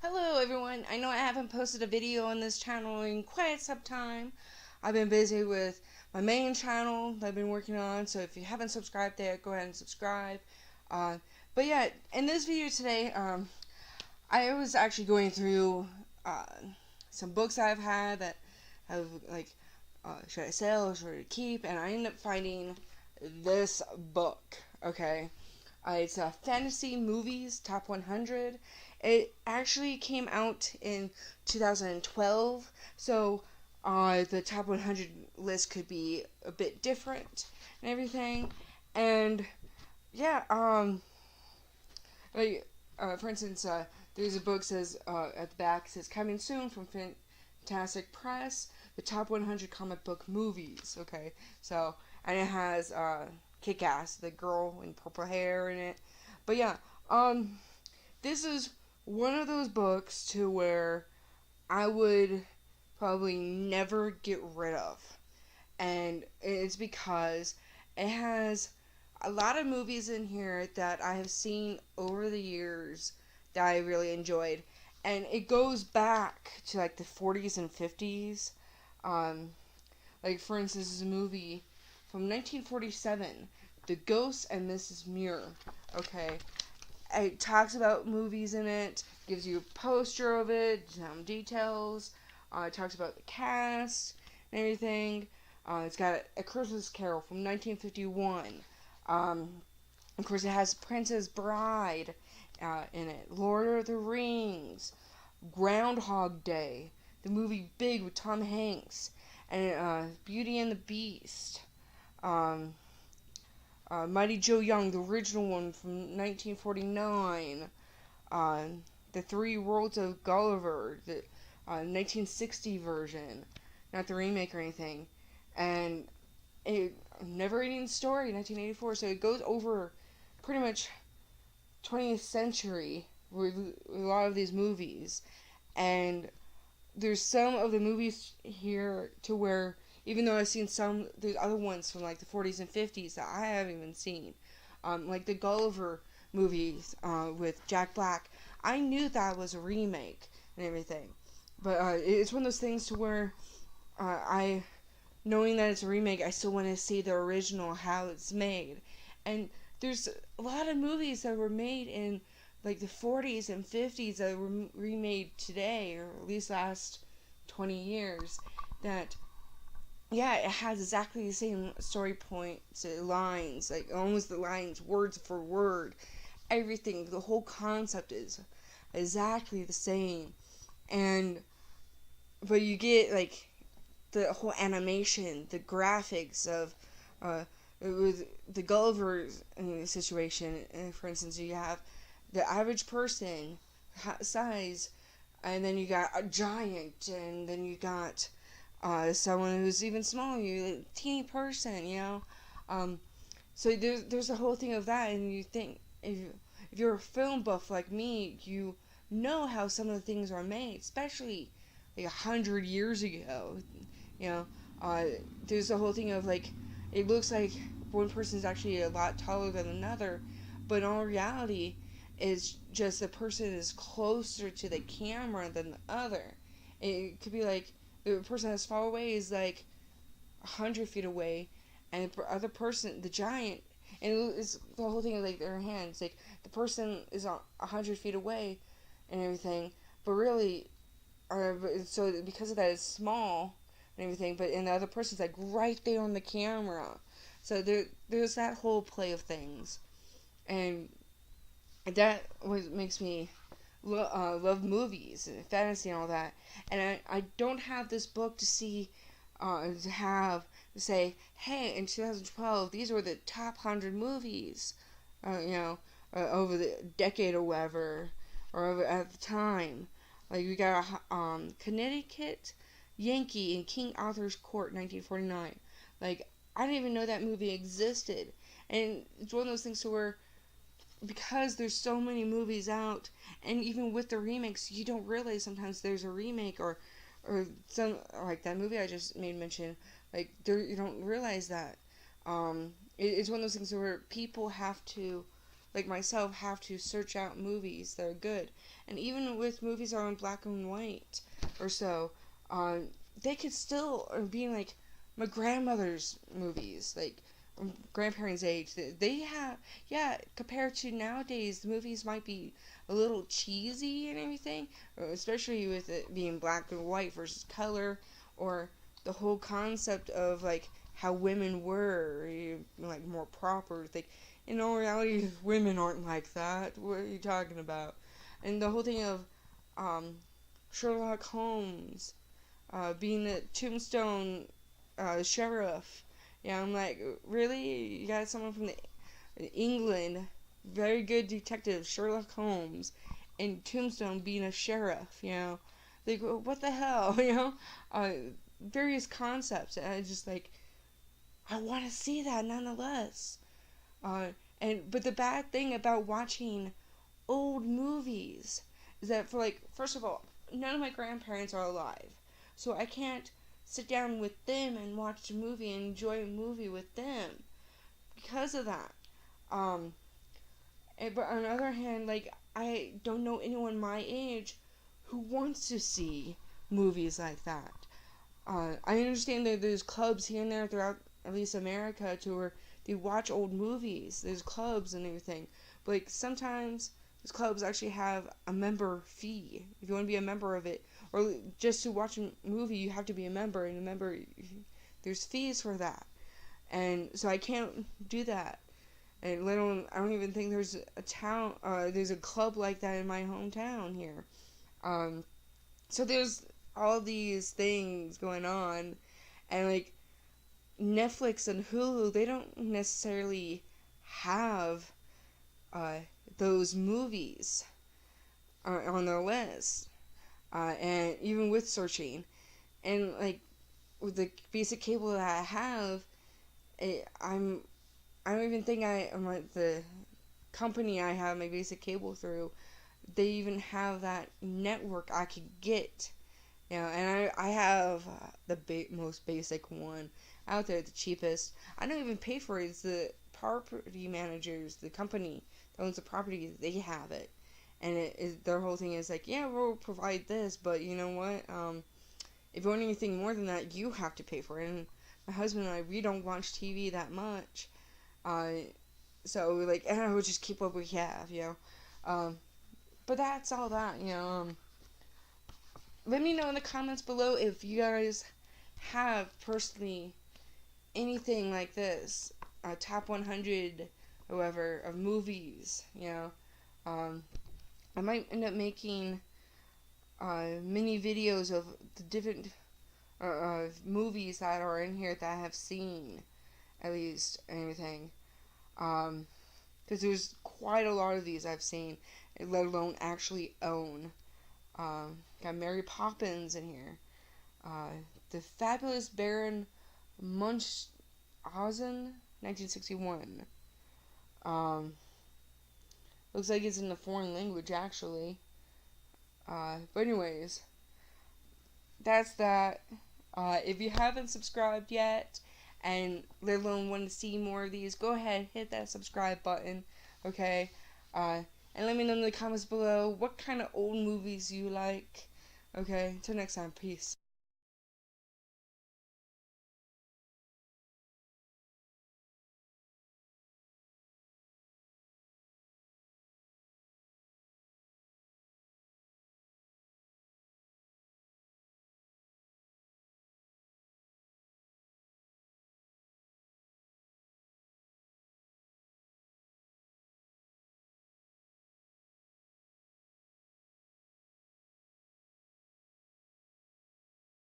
Hello everyone, I know I haven't posted a video on this channel in quite some time. I've been busy with my main channel that I've been working on, so if you haven't subscribed there, go ahead and subscribe. But yeah, in this video today, I was actually going through some books I've had that have should I sell or should I keep, and I ended up finding this book, okay? It's Fantasy Movies Top 100. It actually came out in 2012, so the top 100 list could be a bit different and everything. And yeah, for instance, there's a book says at the back says coming soon from Fantastic Press, the top 100 comic book movies. Okay, so and it has Kick-Ass, the girl in purple hair in it. But yeah, this is one of those books to where I would probably never get rid of. And it's because it has a lot of movies in here that I have seen over the years that I really enjoyed. And it goes back to like the 40s and 50s. Um, like, for instance, this is a movie from 1947, The Ghost and Mrs. Muir. Okay, it talks about movies in it, gives you a poster of it, some details. It talks about the cast and everything. It's got A Christmas Carol from 1951. Of course, it has Princess Bride in it. Lord of the Rings. Groundhog Day. The movie Big with Tom Hanks. And Beauty and the Beast. Um, Mighty Joe Young, the original one from 1949. The Three Worlds of Gulliver, the 1960 version, not the remake or anything. And a Never Ending Story, 1984. So it goes over pretty much 20th century with a lot of these movies. And there's some of the movies here to where, even though I've seen some, there's other ones from like the 40s and 50s that I haven't even seen. Like the Gulliver movies with Jack Black. I knew that was a remake and everything. But it's one of those things to where knowing that it's a remake, I still want to see the original, how it's made. And there's a lot of movies that were made in like the 40s and 50s that were remade today, or at least last 20 years, that yeah, it has exactly the same story points, lines, like almost the lines word for word. Everything, the whole concept is exactly the same. And but you get like the whole animation, the graphics of with the Gulliver situation. For instance, you have the average person size, and then you got a giant, and then you got someone who's even smaller, you a teeny person, you know. So there's a whole thing of that, and you think if you're a film buff like me, you know how some of the things are made, especially like 100 years ago. You know, there's the whole thing of like it looks like one person's actually a lot taller than another, but in all reality, it's just the person is closer to the camera than the other. It could be like the person that's far away is like 100 feet away, and the other person, the giant, and it's the whole thing of like their hands. Like the person is 100 feet away, and everything, but really, so because of that, it's small and everything. But and the other person's like right there on the camera, so there's that whole play of things, and that what makes me love movies and fantasy and all that. And I don't have this book to see, to say, hey, in 2012, these were the top 100 movies, over the decade or whatever, or over at the time. Like, we got Connecticut Yankee in King Arthur's Court, 1949. Like, I didn't even know that movie existed. And it's one of those things to where, because there's so many movies out, and even with the remakes, you don't realize sometimes there's a remake, or some like that movie I just made mention. Like there, you don't realize that. It's one of those things where people have to like myself, have to search out movies that are good. And even with movies that are in black and white or so, um, they could still be like my grandmother's movies, like grandparents' age. They have, yeah, compared to nowadays, the movies might be a little cheesy and everything, especially with it being black and white versus color, or the whole concept of like how women were, like more proper. Like in all reality, women aren't like that. What are you talking about? And the whole thing of um, Sherlock Holmes being a tombstone sheriff. Yeah, I'm like, really? You got someone from England, very good detective, Sherlock Holmes, and Tombstone being a sheriff, you know? Like, what the hell, you know? Uh, Various concepts, and I just like, I want to see that nonetheless. Uh, but the bad thing about watching old movies is that, for like, first of all, none of my grandparents are alive, so I can't sit down with them and watch a movie and enjoy a movie with them because of that. Um, but on the other hand, like, I don't know anyone my age who wants to see movies like that. I understand that there's clubs here and there throughout at least America to where they watch old movies. There's clubs and everything. But like sometimes these clubs actually have a member fee. If you want to be a member of it, or just to watch a movie, you have to be a member, and a member, there's fees for that. And so I can't do that. And let alone, I don't even think there's a club like that in my hometown here. Um, so there's all these things going on, and like Netflix and Hulu, they don't necessarily have uh, those movies on their list, and even with searching, and like with the basic cable that I have, I don't even think I'm like the company I have my basic cable through. They even have that network I could get. You know, and I have the most basic one out there, the cheapest. I don't even pay for it. It's the property managers, the company that owns the property, they have it. And their whole thing is like, yeah, we'll provide this, but you know what? If you want anything more than that, you have to pay for it. And my husband and I, we don't watch TV that much. Uh, so we're like, we'll just keep what we have, you know. But that's all that, you know. Let me know in the comments below if you guys have personally anything like this, a top 100 or whatever of movies, you know. I might end up making mini videos of the different movies that are in here that I have seen, at least, and everything. Because there's quite a lot of these I've seen, let alone actually own. Got Mary Poppins in here. The Fabulous Baron Munchausen, 1961. Looks like it's in a foreign language, actually. But anyways, that's that. If you haven't subscribed yet, and let alone want to see more of these, go ahead, hit that subscribe button, okay? And let me know in the comments below what kind of old movies you like. Okay, until next time, peace.